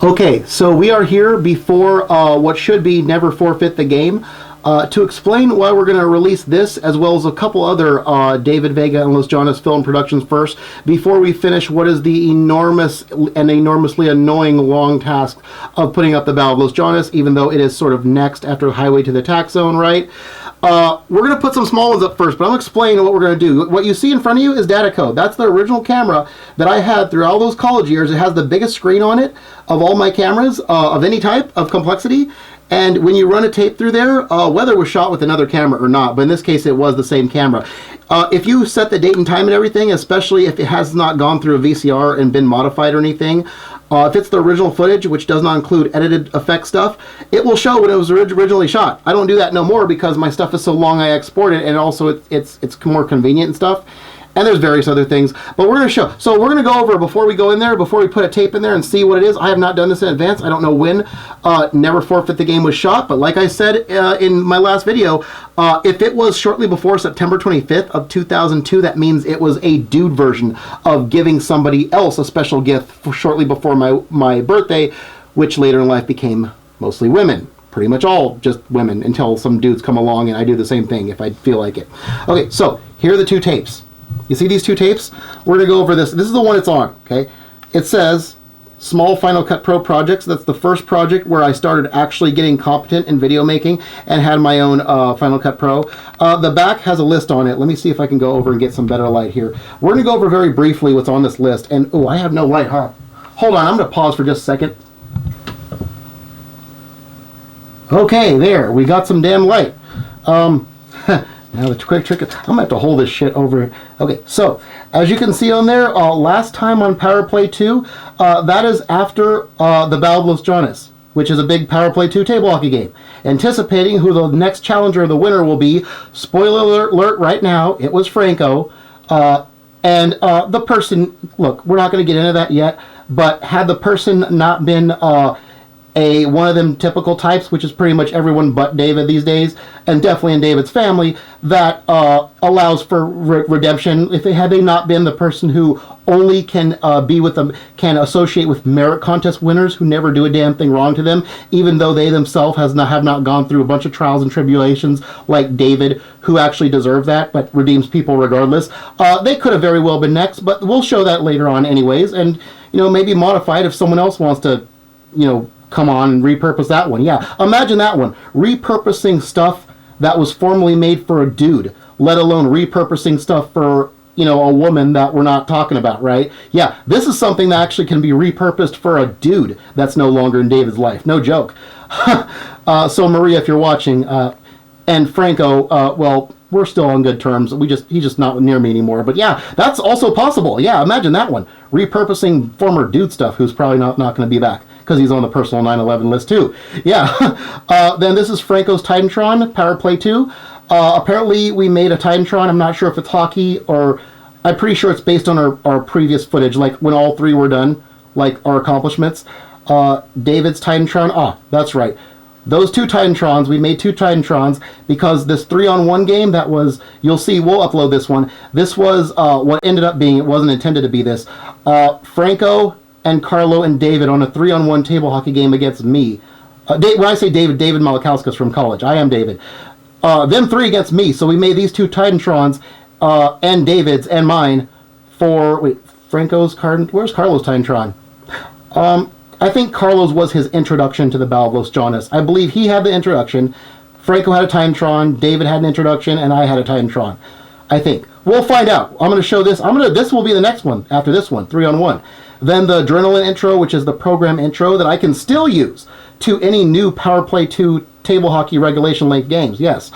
Okay, so we are here before what should be Never Forfeit the Game to explain why we're going to release this as well as a couple other David Vega and Los Jonas film productions first before we finish what is the enormous and enormously annoying long task of putting up the Battle of Los Jonas, even though it is sort of next after Highway to the Tax Zone, right? We're going to put some small ones up first, but I'm going to explain what we're going to do. What you see in front of you is data code. That's the original camera that I had through all those college years. It has the biggest screen on it of all my cameras of any type of complexity. And when you run a tape through there, whether it was shot with another camera or not, but in this case it was the same camera. If you set the date and time and everything, especially if it has not gone through a VCR and been modified or anything, if it's the original footage, which does not include edited effect stuff, it will show when it was originally shot. I don't do that no more because my stuff is so long I export it, and also it's more convenient and stuff. And there's various other things, but we're going to show. So we're going to go over, before we go in there, before we put a tape in there and see what it is. I have not done this in advance. I don't know when Never Forfeit the Game was shot, but like I said in my last video, if it was shortly before September 25th of 2002, that means it was a dude version of giving somebody else a special gift shortly before my birthday, which later in life became mostly women. Pretty much all just women until some dudes come along and I do the same thing if I feel like it. Okay, so here are the two tapes. You see these two tapes? We're going to go over this. This is the one it's on, okay? It says Small Final Cut Pro Projects. That's the first project where I started actually getting competent in video making and had my own Final Cut Pro. The back has a list on it. Let me see if I can go over and get some better light here. We're going to go over very briefly what's on this list. And, oh, I have no light, huh? Hold on, I'm going to pause for just a second. Okay, there. We got some damn light. Now the quick trick is, I'm going to have to hold this shit over. Okay, so, as you can see on there, last time on Power Play 2, that is after the Battle of Los Jonas, which is a big Power Play 2 table hockey game. Anticipating who the next challenger or the winner will be, spoiler alert right now, it was Franco. And the person, look, we're not going to get into that yet, but had the person not been one of them typical types, which is pretty much everyone but David these days, and definitely in David's family, that allows for redemption. If had they not been the person who only can be with them, can associate with merit contest winners who never do a damn thing wrong to them, even though they themselves have not gone through a bunch of trials and tribulations like David, who actually deserve that, but redeems people regardless. They could have very well been next, but we'll show that later on anyways, and maybe modify it if someone else wants to, come on and repurpose that one. Yeah, imagine that one. Repurposing stuff that was formerly made for a dude, let alone repurposing stuff for, a woman that we're not talking about, right? Yeah, this is something that actually can be repurposed for a dude that's no longer in David's life. No joke. So Maria, if you're watching, and Franco, well, we're still on good terms. He's just not near me anymore. But yeah, that's also possible. Yeah, imagine that one. Repurposing former dude stuff who's probably not going to be back, because he's on the personal 9/11 list too. Yeah. Then this is Franco's Titantron, Power Play 2. Apparently we made a Titantron. I'm not sure if it's hockey or... I'm pretty sure it's based on our previous footage, like when all three were done, like our accomplishments. David's Titantron. That's right. Those two Titantrons, we made two Titantrons because this 3-on-1 game that was... You'll see, we'll upload this one. This was what ended up being... It wasn't intended to be this. Franco and Carlo and David on a 3-on-1 table hockey game against me. When I say David Malakauskas from college. I am David. Them three against me. So we made these two Titantrons and David's and mine for... Wait, Franco's card... Where's Carlo's Titantron? I think Carlo's was his introduction to the Battle of Los Jonas. I believe he had the introduction. Franco had a Titantron, David had an introduction, and I had a Titantron. I think. We'll find out. I'm going to show this. This will be the next one after this one, 3-on-1. Then the Adrenaline intro, which is the program intro that I can still use to any new Power Play 2 table hockey regulation length games. Yes.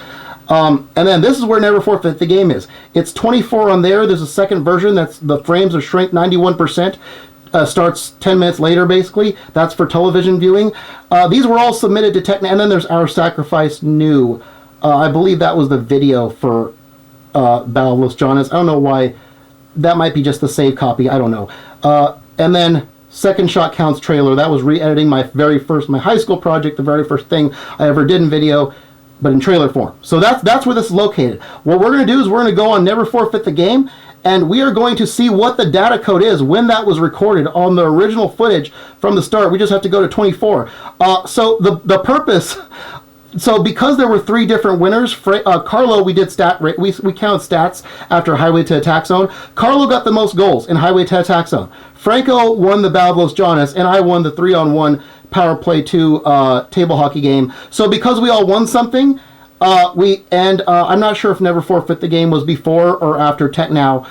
And then this is where Never Forfeit the Game is. It's 24 on there. There's a second version. That's the frames are shrink 91%. Starts 10 minutes later, basically. That's for television viewing. These were all submitted to TechNow. And then there's Our Sacrifice New. I believe that was the video for Battle of Los Jonas. I don't know why. That might be just the save copy. I don't know. And then Second Shot Counts trailer. That was re-editing my high school project, the very first thing I ever did in video, but in trailer form. So that's where this is located. What we're going to do is we're going to go on Never Forfeit the Game, and we are going to see what the data code is when that was recorded on the original footage from the start. We just have to go to 24. So the purpose... So because there were 3 different winners, Carlo, we did we counted stats after Highway to Attack Zone. Carlo got the most goals in Highway to Attack Zone. Franco won the Battle of Los Jonas, and I won the 3-on-1 Power Play 2 table hockey game. So because we all won something, I'm not sure if Never Forfeit the Game was before or after TechNow.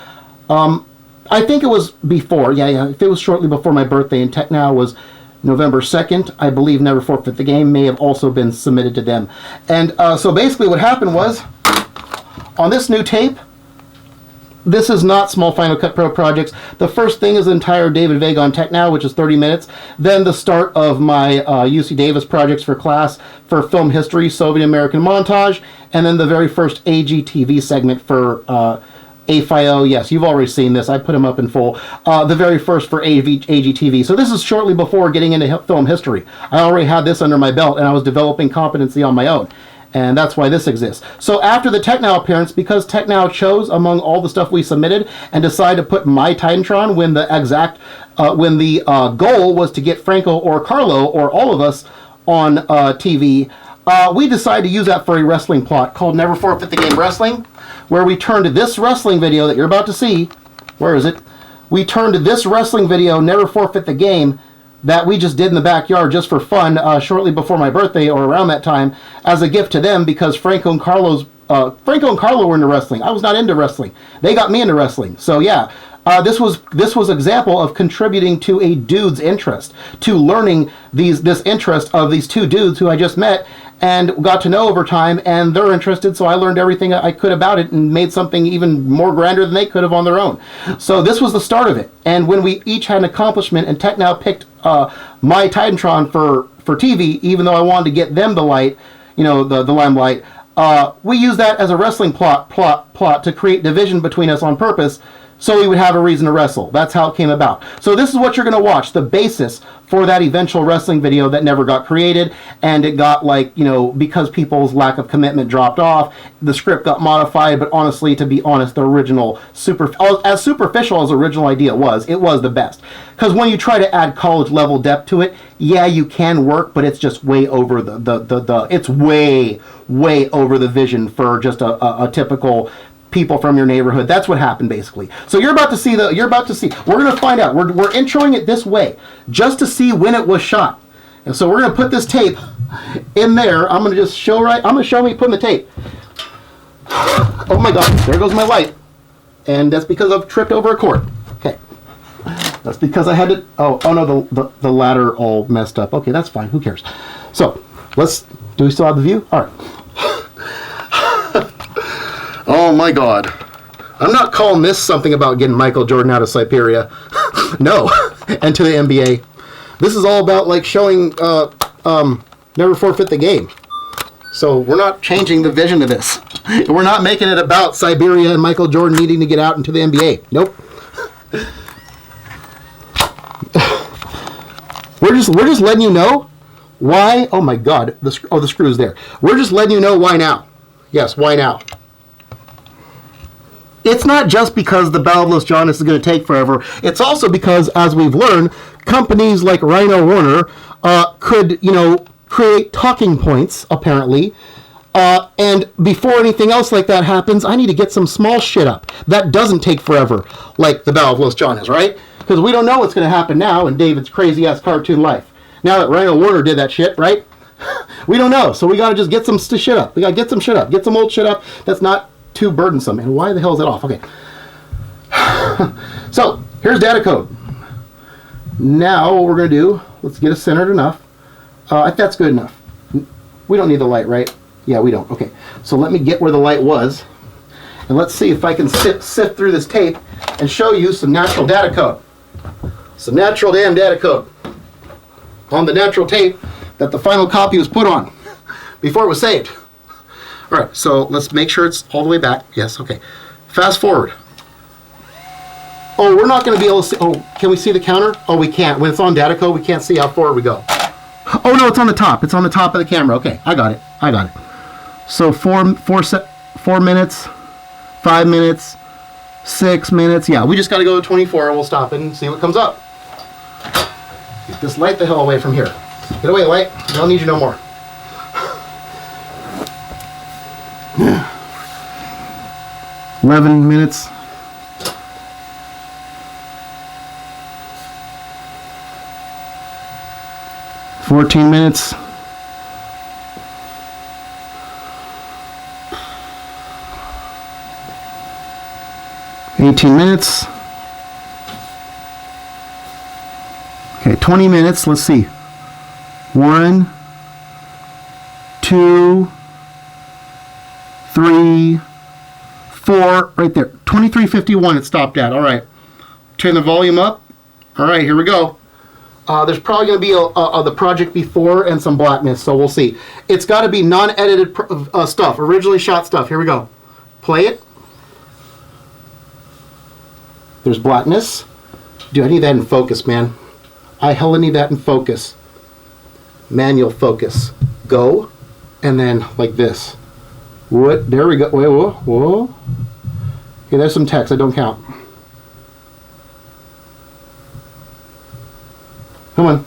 I think it was before. Yeah. If it was shortly before my birthday, and TechNow was November 2nd, I believe Never Forfeit the Game may have also been submitted to them. And so basically what happened was, on this new tape, this is not Small Final Cut Pro projects. The first thing is the entire David Vega on TechNow, which is 30 minutes. Then the start of my UC Davis projects for class for film history, Soviet American montage, and then the very first AGTV segment for AFIO, yes, you've already seen this. I put them up in full. The very first for AGTV. So this is shortly before getting into film history. I already had this under my belt, and I was developing competency on my own. And that's why this exists. So after the TechNow appearance, because TechNow chose among all the stuff we submitted and decided to put my Titantron when the goal was to get Franco or Carlo or all of us on TV, we decided to use that for a wrestling plot called Never Forfeit the Game Wrestling, where we turned this wrestling video that you're about to see, where is it? We turned this wrestling video, Never Forfeit the Game, that we just did in the backyard just for fun shortly before my birthday or around that time, as a gift to them, because Franco and Carlo were into wrestling. I was not into wrestling. They got me into wrestling. So yeah, this was example of contributing to a dude's interest, to learning this interest of these 2 dudes who I just met and got to know over time, and they're interested, so I learned everything I could about it and made something even more grander than they could have on their own. So this was the start of it. And when we each had an accomplishment, and TechNow picked my Titantron for TV, even though I wanted to get them the light, the limelight, we used that as a wrestling plot to create division between us on purpose, so we would have a reason to wrestle. That's how it came about. So this is what you're going to watch, the basis for that eventual wrestling video that never got created, and it got, because people's lack of commitment dropped off, the script got modified, but honestly, to be honest, the original, as superficial as the original idea was, it was the best. Because when you try to add college-level depth to it, yeah, you can work, but it's just way over it's way over the vision for just a typical people from your neighborhood. That's what happened, basically. So you're about to see we're going to find out. We're introing it this way just to see when it was shot. And so we're going to put this tape in there. I'm going to just show me putting the tape. Oh my god, there goes my light. And that's because I've tripped over a cord. Okay. That's because I had to oh no, the ladder all messed up. Okay, that's fine. Who cares? So, do we still have the view? All right. Oh my god. I'm not calling this something about getting Michael Jordan out of Siberia. No. And to the NBA. This is all about showing Never Forfeit the Game. So we're not changing the vision of this. We're not making it about Siberia and Michael Jordan needing to get out into the NBA. Nope. We're just letting you know why. Oh my god. The screw's there. We're just letting you know why now. Yes, why now? It's not just because the Battle of Los Jonas is going to take forever. It's also because, as we've learned, companies like Rhino Warner could, create talking points, apparently. And before anything else like that happens, I need to get some small shit up. That doesn't take forever, like the Battle of Los Jonas, right? Because we don't know what's going to happen now in David's crazy-ass cartoon life. Now that Rhino Warner did that shit, right? We don't know, so we got to just get some shit up. We got to get some shit up. Get some old shit up that's not too burdensome. And why the hell is it off? Okay. So, here's data code. Now, what we're going to do, let's get it centered enough. If that's good enough. We don't need the light, right? Yeah, we don't. Okay. So, let me get where the light was. And let's see if I can sift through this tape and show you some natural data code. Some natural damn data code. On the natural tape that the final copy was put on before it was saved. All right, so let's make sure it's all the way back. Yes, okay. Fast forward. Oh, we're not going to be able to see. Oh, can we see the counter? Oh, we can't. When it's on data code, we can't see how forward we go. Oh, no, it's on the top. It's on the top of the camera. Okay, I got it. So 4 minutes, 5 minutes, 6 minutes. Yeah, we just got to go to 24 and we'll stop and see what comes up. Get this light the hell away from here. Get away, light. I don't need you no more. 11 minutes. $14 minutes. $18 minutes. Okay, 20 minutes. Let's see. 1, 2, 3, 4. Right there. 23:51 it stopped at. All right. Turn the volume up. All right, here we go. There's probably going to be the project before and some blackness, so we'll see. It's got to be non-edited stuff, originally shot stuff. Here we go. Play it. There's blackness. Dude, I need that in focus, man. I hella need that in focus. Manual focus. Go. And then like this. What? There we go. Wait, whoa, whoa. Okay, there's some text. I don't count. Come on.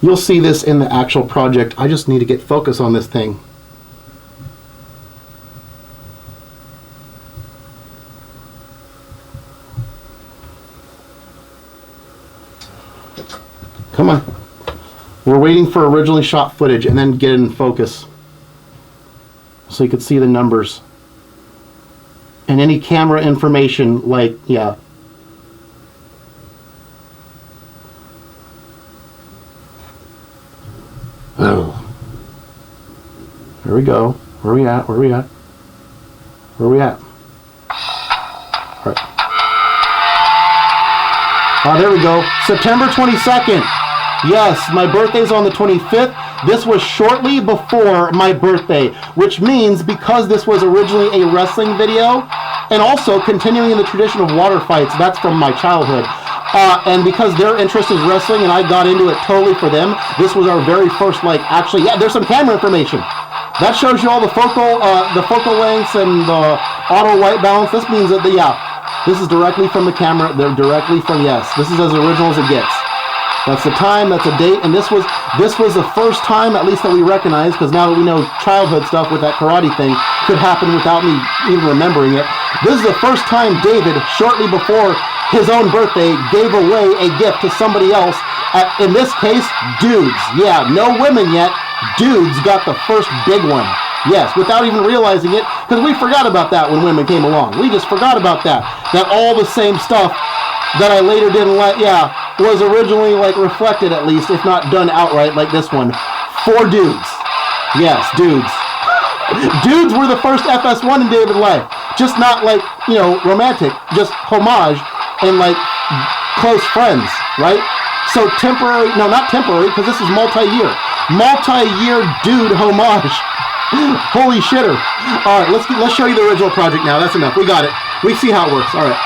You'll see this in the actual project. I just need to get focus on this thing. Come on. We're waiting for originally shot footage and then get it in focus so you can see the numbers. And any camera information, like, yeah. Oh. There we go. Where are we at? Where are we at? Where are we at? All right. There we go. September 22nd. Yes, my birthday's on the 25th. This was shortly before my birthday, which means because this was originally a wrestling video, and also continuing in the tradition of water fights, that's from my childhood. And because their interest is wrestling and I got into it totally for them, this was our very first, like, actually, yeah, there's some camera information. That shows you all the focal lengths and the auto white balance. This means that, this is directly from the camera. They're directly from, yes, this is as original as it gets. That's the time, that's a date, and this was the first time, at least that we recognize, because now that we know childhood stuff with that karate thing could happen without me even remembering it. This is the first time David, shortly before his own birthday, gave away a gift to somebody else. In this case, dudes. Yeah, no women yet. Dudes got the first big one. Yes, without even realizing it, because we forgot about that when women came along. We just forgot about that. That all the same stuff that I later didn't like, was originally like reflected at least, if not done outright like this one. 4 dudes. Yes, dudes. Dudes were the first FS1 in David's life. Just not like, romantic, just homage and like close friends, right? So temporary, no, not temporary, because this is multi-year. Multi-year dude homage. Holy shitter. All right, let's show you the original project now. That's enough. We got it. We see how it works. All right.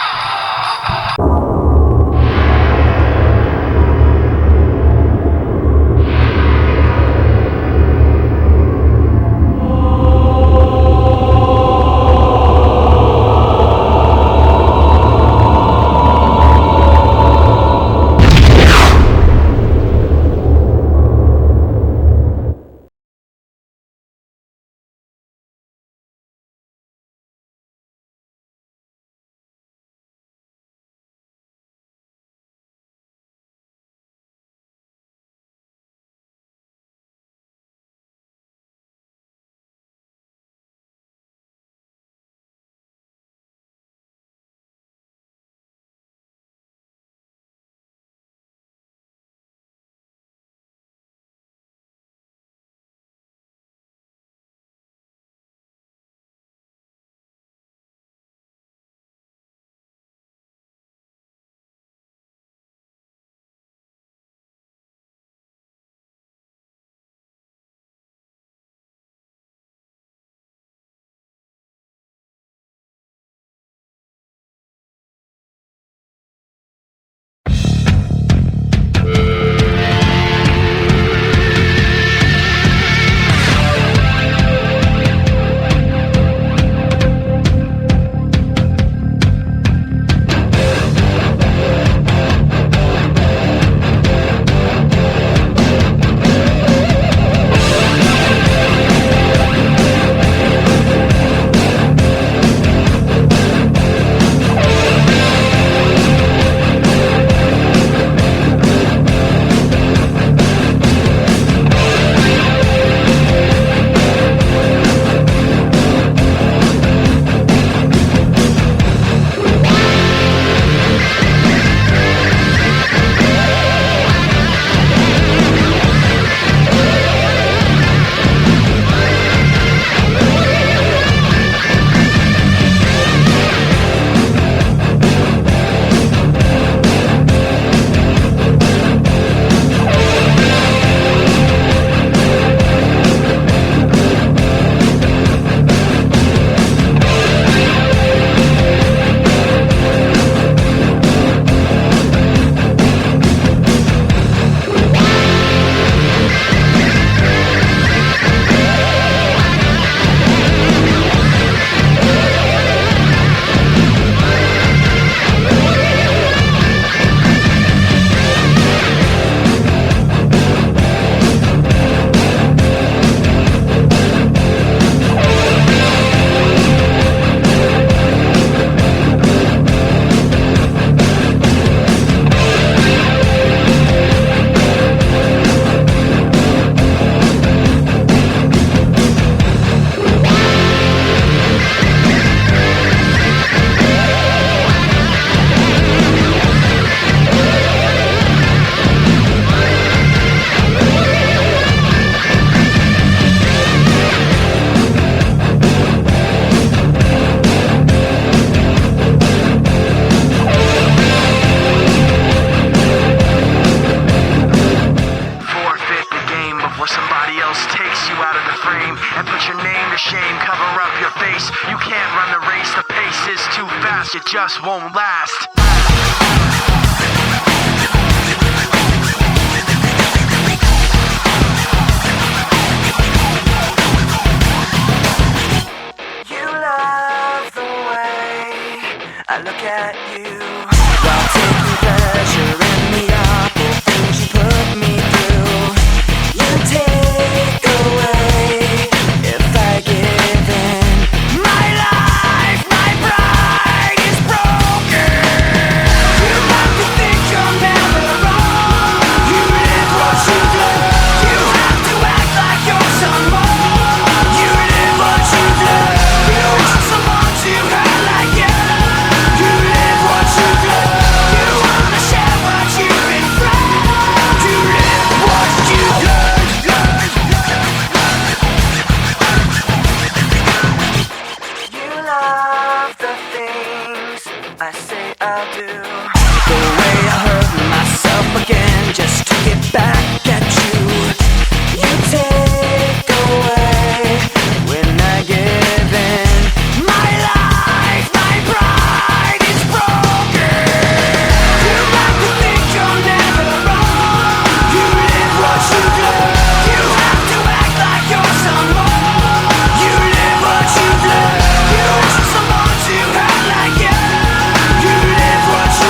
fast, it just won't last. You love the way I look at you while taking pleasure in the awful things you put me through. You take away if I give in. My life, my pride is broken. You like to think you're never wrong. You live what you live. You have to act like you're someone. You live what you live. You want someone to hurt like you. You live what you live. You wanna share what you've been through. You live what you live. You love the things I say I'll do. The way I hurt myself again just to get back at you. You take away when I give in. My life, my pride is broken. You like to think you're never wrong. You live what you live. You have to act like you're someone. You live what you live. You want someone to hurt like you. You live what you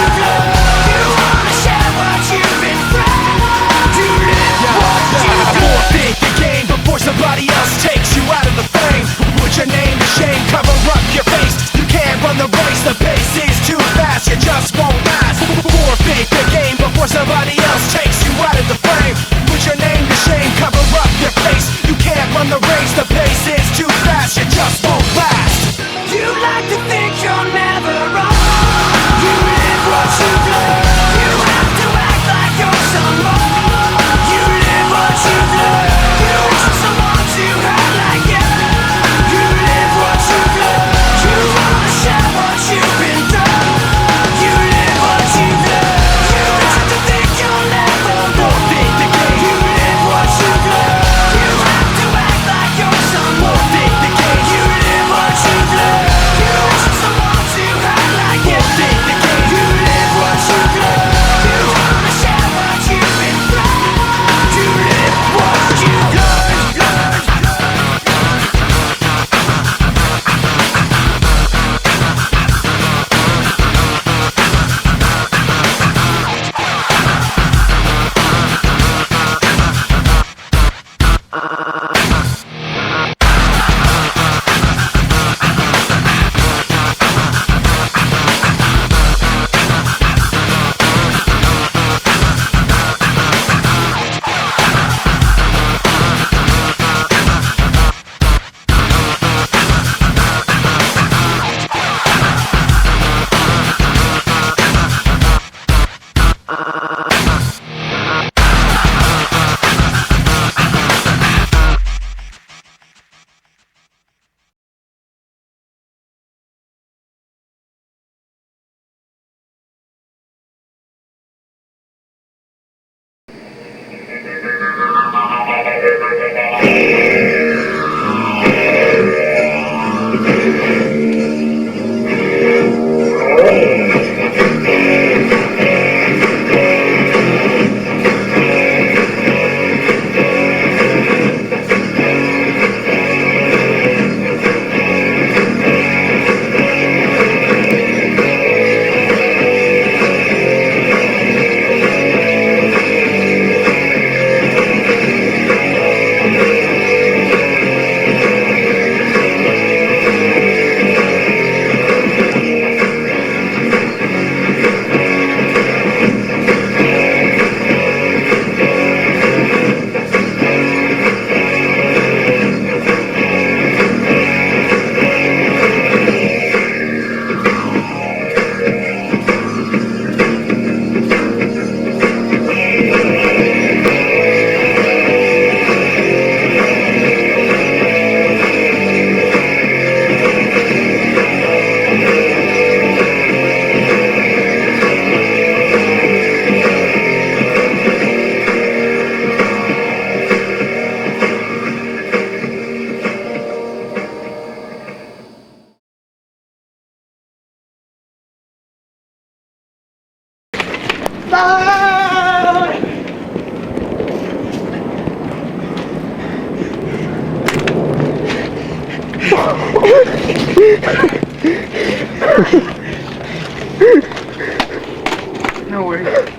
No worries.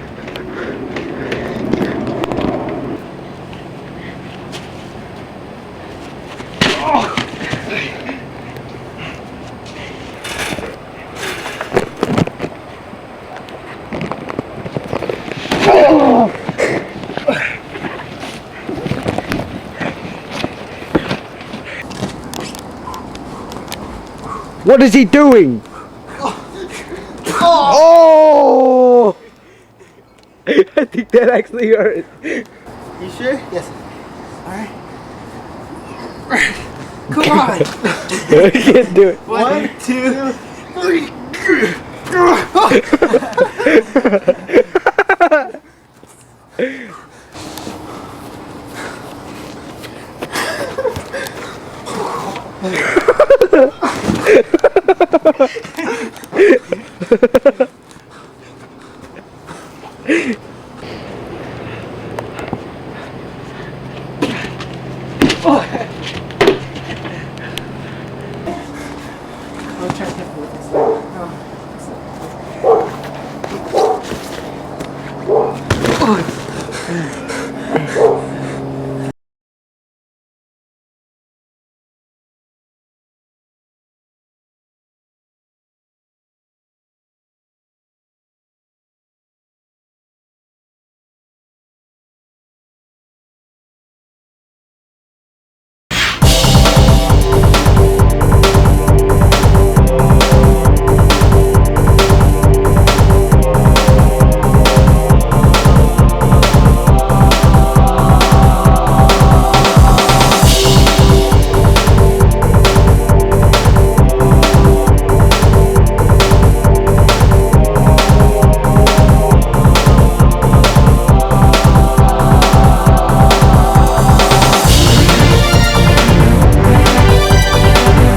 What is he doing? Oh! I think that actually hurt. You sure? Yes. Come on. I can't do it. 1, 2, 3.